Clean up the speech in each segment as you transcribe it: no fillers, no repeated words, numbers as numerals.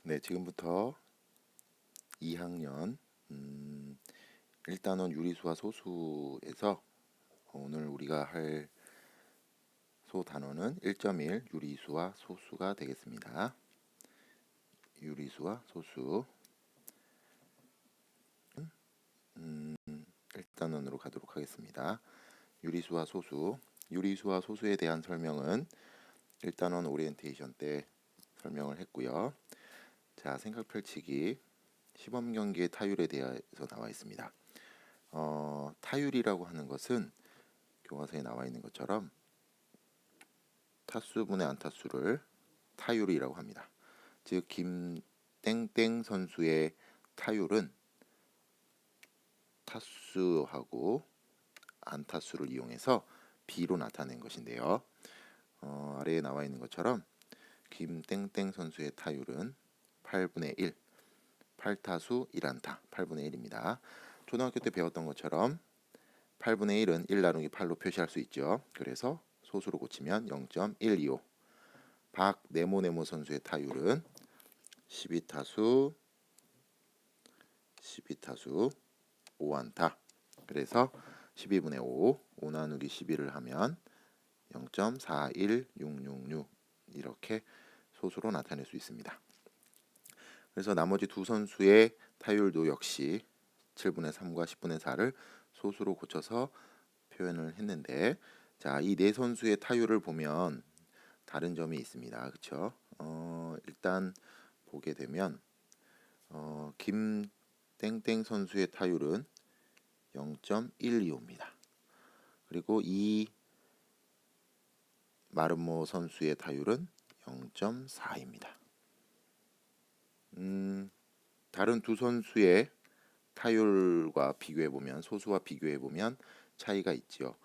네, 지금부터 2학년 1단원 유리수와 소수에서 오늘 우리가 할 소 단원은 1.1 유리수와 소수가 되겠습니다. 유리수와 소수 1단원으로 가도록 하겠습니다. 유리수와 소수, 유리수와 소수에 대한 설명은 1단원 오리엔테이션 때 설명을 했고요. 자, 생각 펼치기 시범 경기의 타율에 대해서 나와 있습니다. 타율이라고 하는 것은 교과서에 나와 있는 것처럼 타수분의 안타수를 타율이라고 합니다. 즉 김땡땡 선수의 타율은 타수하고 안타수를 이용해서 B로 나타낸 것인데요. 아래에 나와 있는 것처럼 김땡땡 선수의 타율은 8분의 1, 8타수 1안타, 8분의 1입니다. 초등학교 때 배웠던 것처럼 8분의 1은 1 나누기 8로 표시할 수 있죠. 그래서 소수로 고치면 0.125. 박네모네모 선수의 타율은 12타수 5안타. 그래서 12분의 5 나누기 12를 하면 0.41666 이렇게 소수로 나타낼 수 있습니다. 그래서 나머지 두 선수의 타율도 역시 7분의 3과 10분의 4를 소수로 고쳐서 표현을 했는데, 자, 이 네 선수의 타율을 보면 다른 점이 있습니다. 그렇죠? 일단 보게 되면 김땡땡 선수의 타율은 0.125입니다. 그리고 이 마르모 선수의 타율은 0.4입니다. 다른 두 선수의 타율과 비교해 보면, 소수와 비교해 보면 차이가 있지요.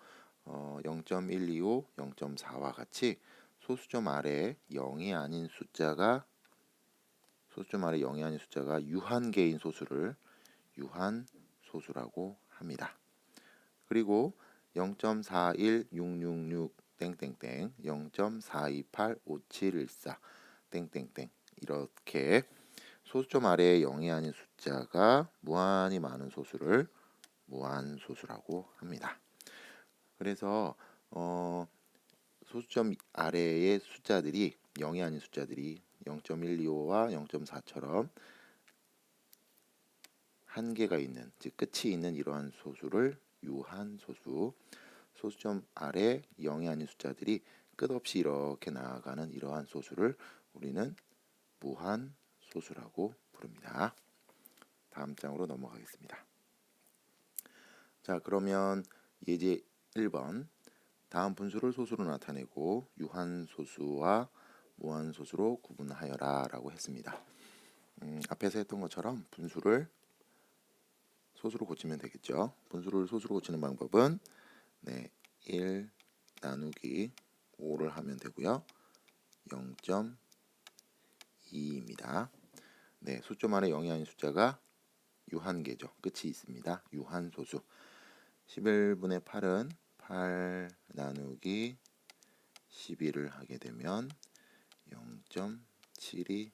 0.125, 0.4와 같이 소수점 아래에 0이 아닌 숫자가 유한계인 소수를 유한소수라고 합니다. 그리고 0.41666 땡땡땡, 0.4285714 땡땡땡 이렇게 소수점 아래에 0이 아닌 숫자가 무한히 많은 소수를 무한소수라고 합니다. 그래서 소수점 아래의 숫자들이 0이 아닌 숫자들이 0.125와 0.4처럼 한계가 있는, 즉 끝이 있는 이러한 소수를 유한소수, 소수점 아래 0이 아닌 숫자들이 끝없이 이렇게 나아가는 이러한 소수를 우리는 무한소수라고 부릅니다. 다음 장으로 넘어가겠습니다. 자, 그러면 예제 1번 다음 분수를 소수로 나타내고 유한소수와 무한소수로 구분하여라 라고 했습니다. 앞에서 했던 것처럼 분수를 소수로 고치면 되겠죠. 분수를 소수로 고치는 방법은 1 나누기 5를 하면 되고요. 0.2입니다. 수점 안에 0이 아닌 숫자가 유한계죠. 끝이 있습니다. 유한소수. 11분의 8은 8 나누기 12를 하게 되면 0.7272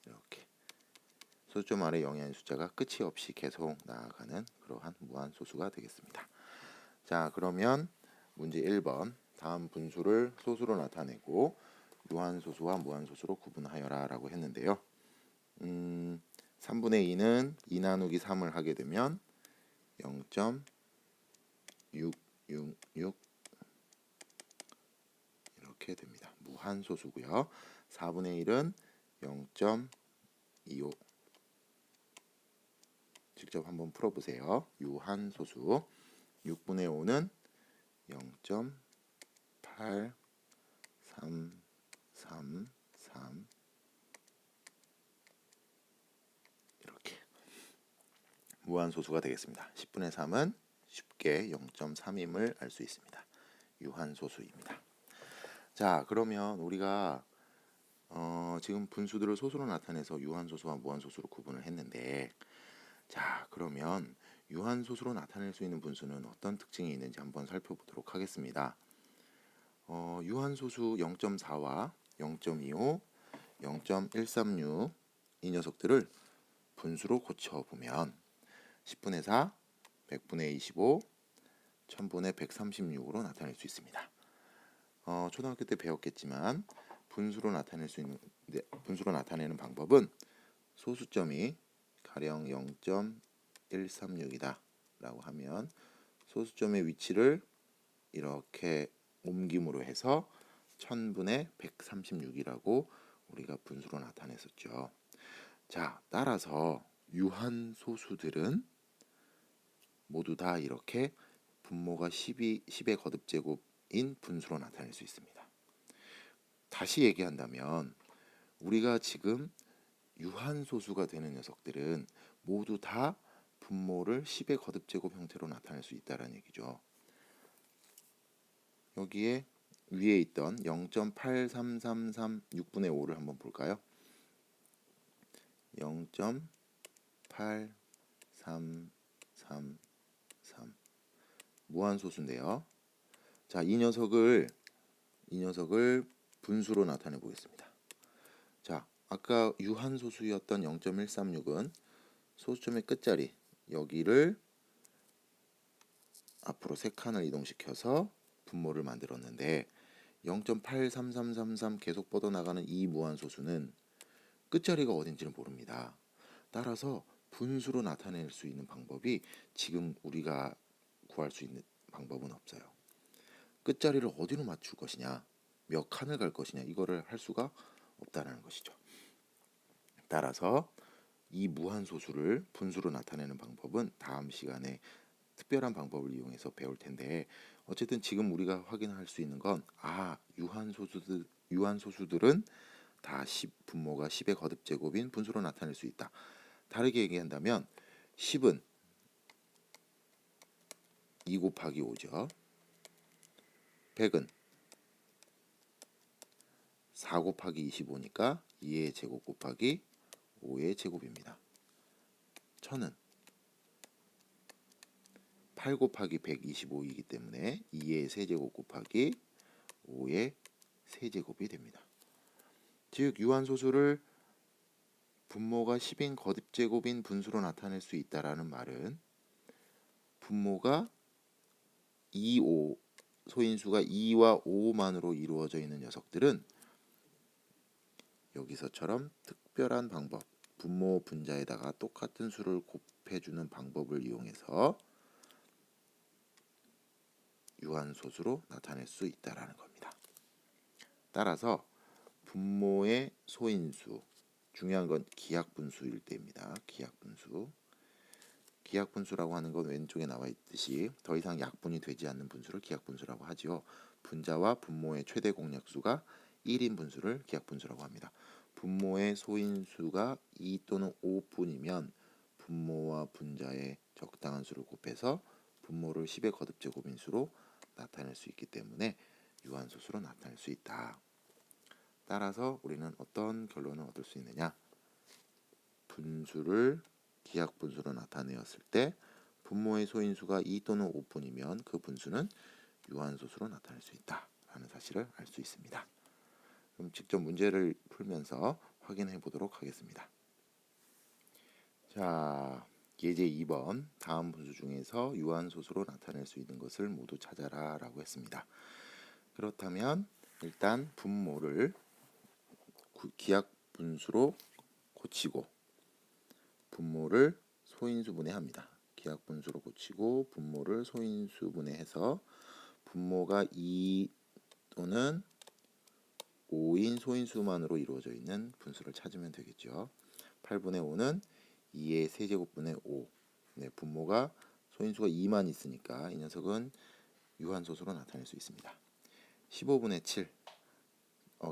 이렇게 소수점 아래 0이 아닌 숫자가 끝이 없이 계속 나아가는 그러한 무한소수가 되겠습니다. 자, 그러면 문제 1번 다음 분수를 소수로 나타내고 유한소수와 무한소수로 구분하여라 라고 했는데요. 3분의 2는 2 나누기 3을 하게 되면 0.666 이렇게 됩니다. 무한소수고요. 4분의 1은 0.25 직접 한번 풀어보세요. 유한소수. 6분의 5는 0.8333 이렇게 무한소수가 되겠습니다. 10분의 3은 쉽게 0.3임을 알 수 있습니다. 유한소수입니다. 자, 그러면 우리가 지금 분수들을 소수로 나타내서 유한소수와 무한소수로 구분을 했는데, 자, 그러면 유한소수로 나타낼 수 있는 분수는 어떤 특징이 있는지 한번 살펴보도록 하겠습니다. 유한소수 0.4와 0.25, 0.136 이 녀석들을 분수로 고쳐보면 10분의 4, 100분의 25, 1000분의 136으로 나타낼 수 있습니다. 초등학교 때 배웠겠지만 분수로 나타내는 방법은 소수점이 가령 0.136이다 라고 하면 소수점의 위치를 이렇게 옮김으로 해서 1000분의 136이라고 우리가 분수로 나타냈었죠. 자, 따라서 유한소수들은 모두 다 이렇게 분모가 10의 거듭제곱인 분수로 나타낼 수 있습니다. 다시 얘기한다면 우리가 지금 유한소수가 되는 녀석들은 모두 다 분모를 10의 거듭제곱 형태로 나타낼 수 있다는 얘기죠. 여기에 위에 있던 0.83336분의 5를 한번 볼까요? 0.8333 무한소수인데요. 자, 이 녀석을 분수로 나타내 보겠습니다. 자, 아까 유한소수였던 0.136은 소수점의 끝자리 여기를 앞으로 3칸을 이동시켜서 분모를 만들었는데 0.83333 계속 뻗어나가는 이 무한소수는 끝자리가 어딘지는 모릅니다. 따라서 분수로 나타낼 수 있는 방법이 지금 우리가 구할 수 있는 방법은 없어요. 끝자리를 어디로 맞출 것이냐, 몇 칸을 갈 것이냐 이거를 할 수가 없다는 것이죠. 따라서 이 무한소수를 분수로 나타내는 방법은 다음 시간에 특별한 방법을 이용해서 배울 텐데 어쨌든 지금 우리가 확인할 수 있는 건 유한소수들은 다 분모가 10의 거듭제곱인 분수로 나타낼 수 있다. 다르게 얘기한다면 10은 2 곱하기 5죠. 100은 4 곱하기 25니까 2의 제곱 곱하기 5의 제곱입니다. 1000은 8 곱하기 125이기 때문에 2의 세제곱 곱하기 5의 세제곱이 됩니다. 즉 유한소수를 분모가 10인 거듭제곱인 분수로 나타낼 수 있다라는 말은 분모가 2, 5, 소인수가 2와 5만으로 이루어져 있는 녀석들은 여기서처럼 특별한 방법, 분모 분자에다가 똑같은 수를 곱해주는 방법을 이용해서 유한소수로 나타낼 수 있다라는 겁니다. 따라서 분모의 소인수, 중요한 건 기하분수일 때입니다. 기하분수라고 하는 건 왼쪽에 나와 있듯이 더 이상 약분이 되지 않는 분수를 기하분수라고 하지요. 분자와 분모의 최대 공약수가 1인 분수를 기하분수라고 합니다. 분모의 소인수가 2 또는 5뿐이면 분모와 분자의 적당한 수를 곱해서 분모를 10의 거듭제곱인 수로 나타낼 수 있기 때문에 유한소수로 나타낼 수 있다. 따라서 우리는 어떤 결론을 얻을 수 있느냐? 분수를 기하분수로 나타내었을 때 분모의 소인수가 2 또는 5뿐이면 그 분수는 유한소수로 나타낼 수 있다라는 사실을 알 수 있습니다. 그럼 직접 문제를 풀면서 확인해 보도록 하겠습니다. 자, 예제 2번 다음 분수 중에서 유한소수로 나타낼 수 있는 것을 모두 찾아라 라고 했습니다. 그렇다면 일단 분모를 기하분수로 고치고 분모를 소인수분해합니다. 기하분수로 고치고 분모를 소인수분해해서 분모가 2 또는 5인 소인수만으로 이루어져 있는 분수를 찾으면 되겠죠. 8분의 5는 2의 세제곱분의 5. 네, 분모가 소인수가 2만 있으니까 이 녀석은 유한소수로 나타낼 수 있습니다. 15분의 7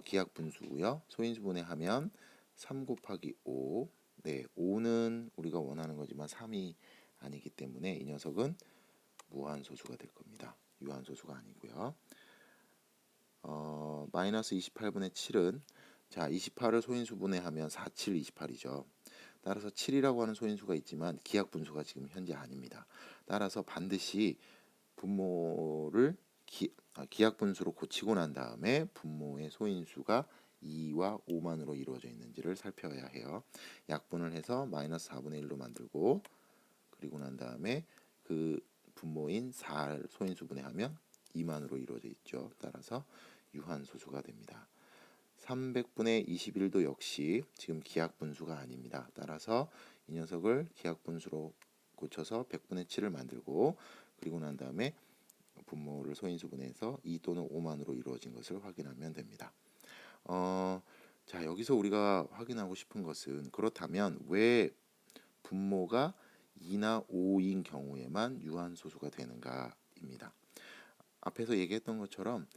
기하분수고요. 소인수분해하면 3 곱하기 5. 네, 5는 우리가 원하는 거지만 3이 아니기 때문에 이 녀석은 무한소수가 될 겁니다. 유한소수가 아니고요. 마이너스 28분의 7은 자 28을 소인수분해하면 4, 7, 28이죠. 따라서 7이라고 하는 소인수가 있지만 기하분수가 지금 현재 아닙니다. 따라서 반드시 분모를 기하분수로 고치고 난 다음에 분모의 소인수가 2와 5만으로 이루어져 있는지를 살펴야 해요. 약분을 해서 마이너스 4분의 1로 만들고 그리고 난 다음에 그 분모인 4를 소인수분해하면 2만으로 이루어져 있죠. 따라서 유한소수가 됩니다. 300분의 21도 역시 지금 기하분수가 아닙니다. 따라서 이 녀석을 기하분수로 고쳐서 100분의 7을 만들고 그리고 난 다음에 분모를 소인수분해해서 2 또는 5만으로 이루어진 것을 확인하면 됩니다. 자, 여기서 우리가 확인하고 싶은 것은 그렇다면 왜 분모가 2나 5인 경우에만 유한소수가 되는가입니다. 앞에서 얘기했던 것처럼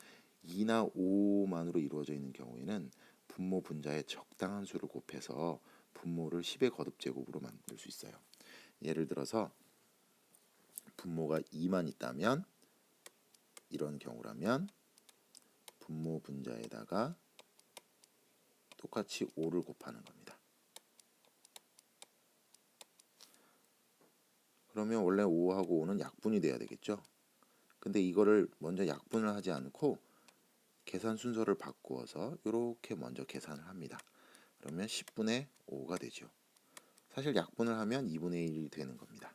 2나 5만으로 이루어져 있는 경우에는 분모 분자의 적당한 수를 곱해서 분모를 10의 거듭제곱으로 만들 수 있어요. 예를 들어서 분모가 2만 있다면 이런 경우라면 분모 분자에다가 똑같이 5를 곱하는 겁니다. 그러면 원래 5하고 5는 약분이 돼야 되겠죠. 근데 이거를 먼저 약분을 하지 않고 계산 순서를 바꾸어서 이렇게 먼저 계산을 합니다. 그러면 10분의 5가 되죠. 사실 약분을 하면 2분의 1이 되는 겁니다.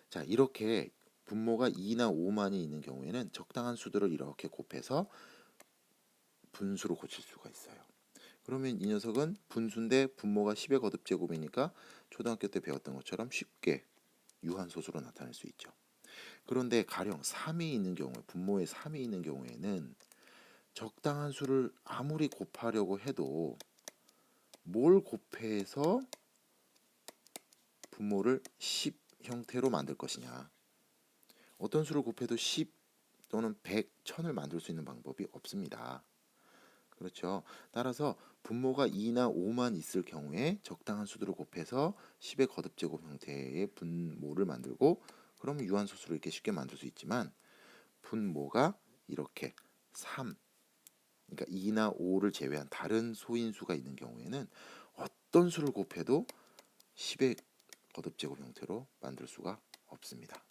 자, 이렇게 분모가 2나 5만이 있는 경우에는 적당한 수들을 이렇게 곱해서 분수로 고칠 수가 있어요. 그러면 이 녀석은 분수인데 분모가 10의 거듭제곱이니까 초등학교 때 배웠던 것처럼 쉽게 유한소수로 나타낼 수 있죠. 그런데 가령 3이 있는 경우에 분모에 3이 있는 경우에는 적당한 수를 아무리 곱하려고 해도 뭘 곱해서 분모를 10 형태로 만들 것이냐. 어떤 수를 곱해도 10 또는 100, 1000을 만들 수 있는 방법이 없습니다. 그렇죠. 따라서 분모가 2나 5만 있을 경우에 적당한 수들을 곱해서 10의 거듭제곱 형태의 분모를 만들고 그러면 유한소수를 이렇게 쉽게 만들 수 있지만 분모가 이렇게 3, 그러니까 2나 5를 제외한 다른 소인수가 있는 경우에는 어떤 수를 곱해도 10의 거듭제곱 형태로 만들 수가 없습니다.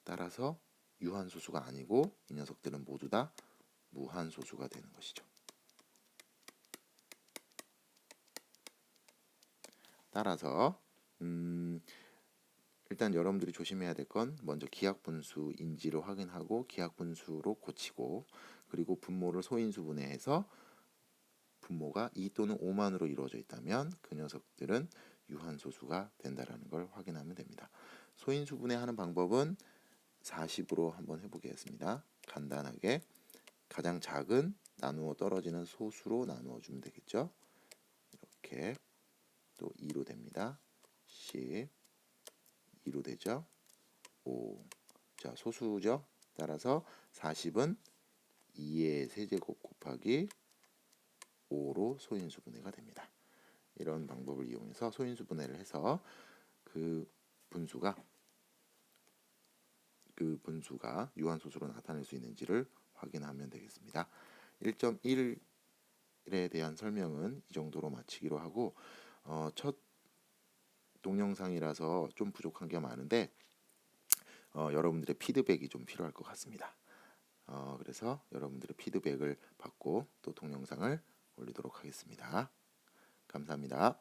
따라서 유한소수가 아니고 이 녀석들은 모두 다 무한소수가 되는 것이죠. 따라서 일단 여러분들이 조심해야 될 건 먼저 기하분수인지를 확인하고 기하분수로 고치고 그리고 분모를 소인수분해해서 분모가 2 또는 5만으로 이루어져 있다면 그 녀석들은 유한소수가 된다는 걸 확인하면 됩니다. 소인수분해하는 방법은 40으로 한번 해보겠습니다. 간단하게 가장 작은 나누어 떨어지는 소수로 나누어 주면 되겠죠. 이렇게 또 2로 됩니다. 10 2로 되죠. 5. 자, 소수죠. 따라서 40은 2의 세제곱 곱하기 5로 소인수분해가 됩니다. 이런 방법을 이용해서 소인수분해를 해서 그 분수가 유한소수로 나타낼 수 있는지를 확인하면 되겠습니다. 1.1에 대한 설명은 이 정도로 마치기로 하고 첫 동영상이라서 좀 부족한 게 많은데 여러분들의 피드백이 좀 필요할 것 같습니다. 그래서 여러분들의 피드백을 받고 또 동영상을 올리도록 하겠습니다. 감사합니다.